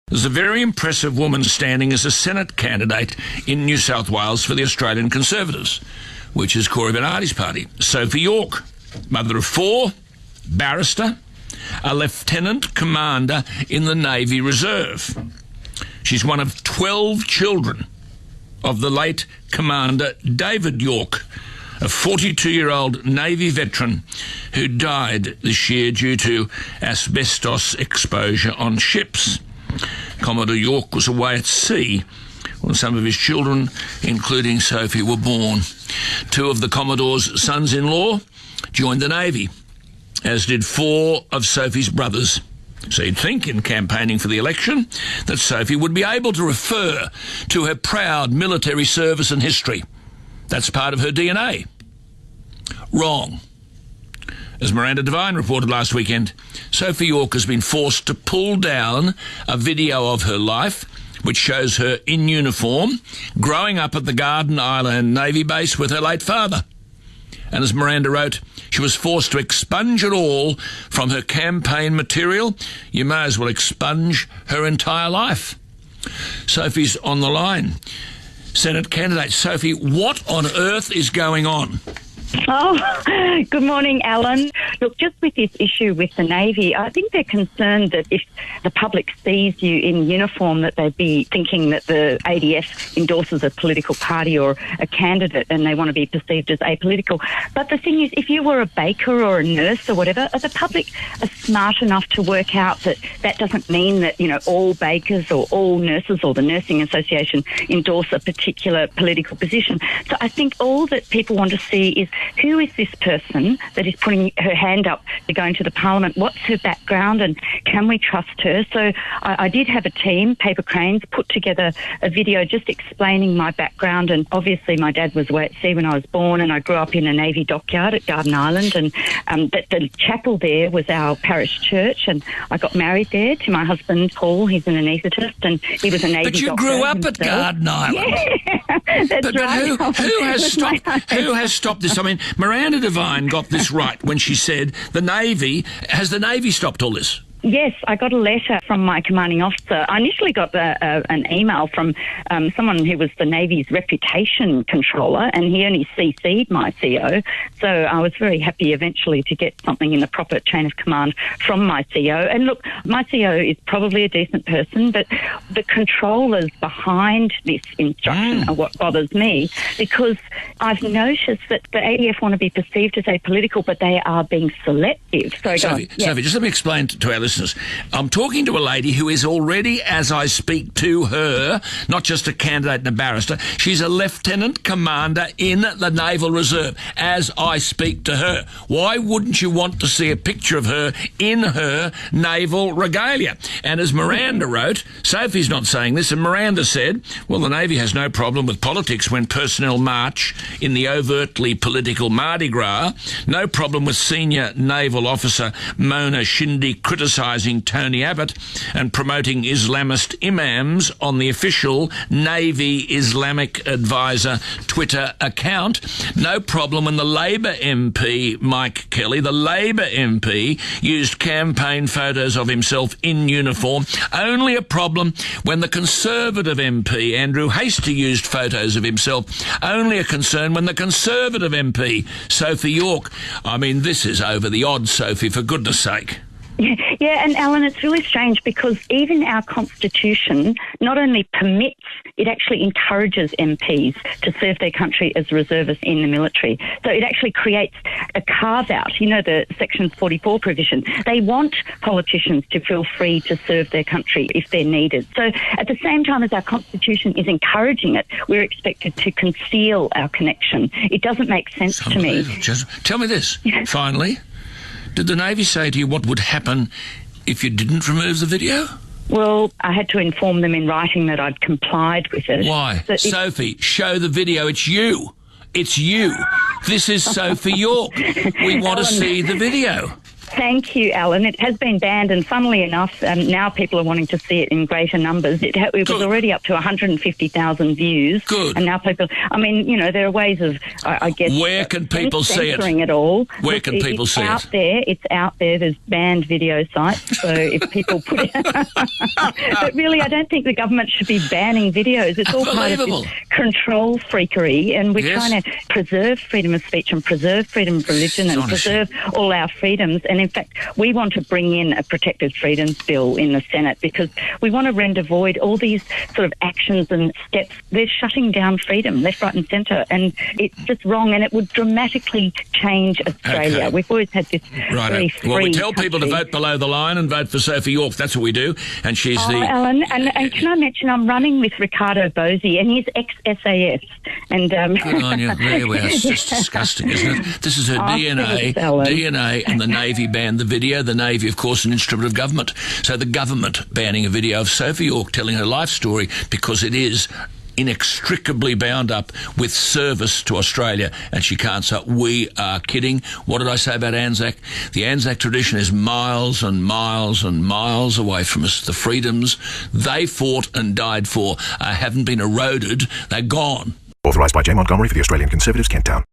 There's a very impressive woman standing as a Senate candidate in New South Wales for the Australian Conservatives, which is Corey Bernardi's party. Sophie York, mother of 4, barrister, a lieutenant commander in the Navy Reserve. She's one of 12 children of the late Commander David York, a 42-year-old Navy veteran who died this year due to asbestos exposure on ships. Commodore York was away at sea when some of his children, including Sophie, were born. 2 of the Commodore's sons-in-law joined the Navy, as did 4 of Sophie's brothers. So you'd think, in campaigning for the election, that Sophie would be able to refer to her proud military service and history. That's part of her DNA. Wrong. As Miranda Devine reported last weekend, Sophie York has been forced to pull down a video of her life which shows her in uniform, growing up at the Garden Island Navy base with her late father. And as Miranda wrote, she was forced to expunge it all from her campaign material. You may as well expunge her entire life. Sophie's on the line. Senate candidate Sophie, what on earth is going on? Oh, good morning, Alan. Look, just with this issue with the Navy, I think they're concerned that if the public sees you in uniform, that they'd be thinking that the ADF endorses a political party or a candidate and they want to be perceived as apolitical. But the thing is, if you were a baker or a nurse or whatever, the public are smart enough to work out that that doesn't mean that, all bakers or all nurses or the Nursing Association endorse a particular political position. So I think all that people want to see is, who is this person that is putting her hand up to go into the Parliament? What's her background and can we trust her? So I did have a team, Paper Cranes, put together a video just explaining my background. And obviously my dad was away at sea when I was born, and I grew up in a Navy dockyard at Garden Island, and the chapel there was our parish church, and I got married there to my husband, Paul. He's an anaesthetist and he was a Navy doctor. But you grew up at Garden Island. Yeah, that's right. Who has stopped this? I mean, Miranda Devine got this right when she said the Navy... Has the Navy stopped all this? Yes, I got a letter from my commanding officer. I initially got an email from someone who was the Navy's reputation controller, and he only CC'd my CO. So I was very happy eventually to get something in the proper chain of command from my CO. And look, my CO is probably a decent person, but the controllers behind this instruction are what bothers me, because I've noticed that the ADF want to be perceived as apolitical, but they are being selective. Sophie, just let me explain to our listeners. I'm talking to a lady who is already, as I speak to her, not just a candidate and a barrister, she's a lieutenant commander in the Naval Reserve, as I speak to her. Why wouldn't you want to see a picture of her in her naval regalia? And as Miranda wrote, Sophie's not saying this, and Miranda said, well, the Navy has no problem with politics when personnel march in the overtly political Mardi Gras, no problem with senior naval officer Mona Shindi criticising Tony Abbott and promoting Islamist imams on the official Navy Islamic Advisor Twitter account. No problem when the Labor MP, Mike Kelly, the Labor MP, used campaign photos of himself in uniform. Only a problem when the Conservative MP, Andrew Hastie, used photos of himself. Only a concern when the Conservative MP, Sophie York. I mean, this is over the odds, Sophie, for goodness sake. Yeah, and Alan, it's really strange because even our Constitution not only permits, it actually encourages MPs to serve their country as reservists in the military. So it actually creates a carve-out, the Section 44 provision. They want politicians to feel free to serve their country if they're needed. So at the same time as our Constitution is encouraging it, we're expected to conceal our connection. It doesn't make sense to me. Just tell me this, finally. Did the Navy say to you what would happen if you didn't remove the video? Well, I had to inform them in writing that I'd complied with it. Why? Sophie, show the video. It's you. It's you. This is Sophie York. We want to see the video. Thank you, Alan. It has been banned, and funnily enough, now people are wanting to see it in greater numbers. It was already up to 150,000 views. Good. And now people, I mean, you know, there are ways of, I guess... Where can people see it? Censoring it all. Where can people see it? It's out there. There's banned video sites, so if people put it... But really, I don't think the government should be banning videos. It's all part of this control freakery, and we're trying to preserve freedom of speech and preserve freedom of religion and preserve all our freedoms. And in fact, we want to bring in a protected freedoms bill in the Senate because we want to render void all these sort of actions and steps. They're shutting down freedom left, right and centre, and it's just wrong, and it would dramatically change Australia. Okay. We've always had this very free Well, we tell country. people to vote below the line and vote for Sophie York. That's what we do. And she's Alan, and can I mention I'm running with Ricardo Bosi, and he's ex-SAS. And good on you. There we are. It's just disgusting, isn't it? This is her DNA, and the Navy banned the video. The Navy, of course, an instrument of government. So the government banning a video of Sophie York telling her life story because it is inextricably bound up with service to Australia, and she can't say, we are kidding. What did I say about Anzac? The Anzac tradition is miles and miles and miles away from us. The freedoms they fought and died for haven't been eroded. They're gone. Authorised by J. Montgomery for the Australian Conservatives, Kent Town.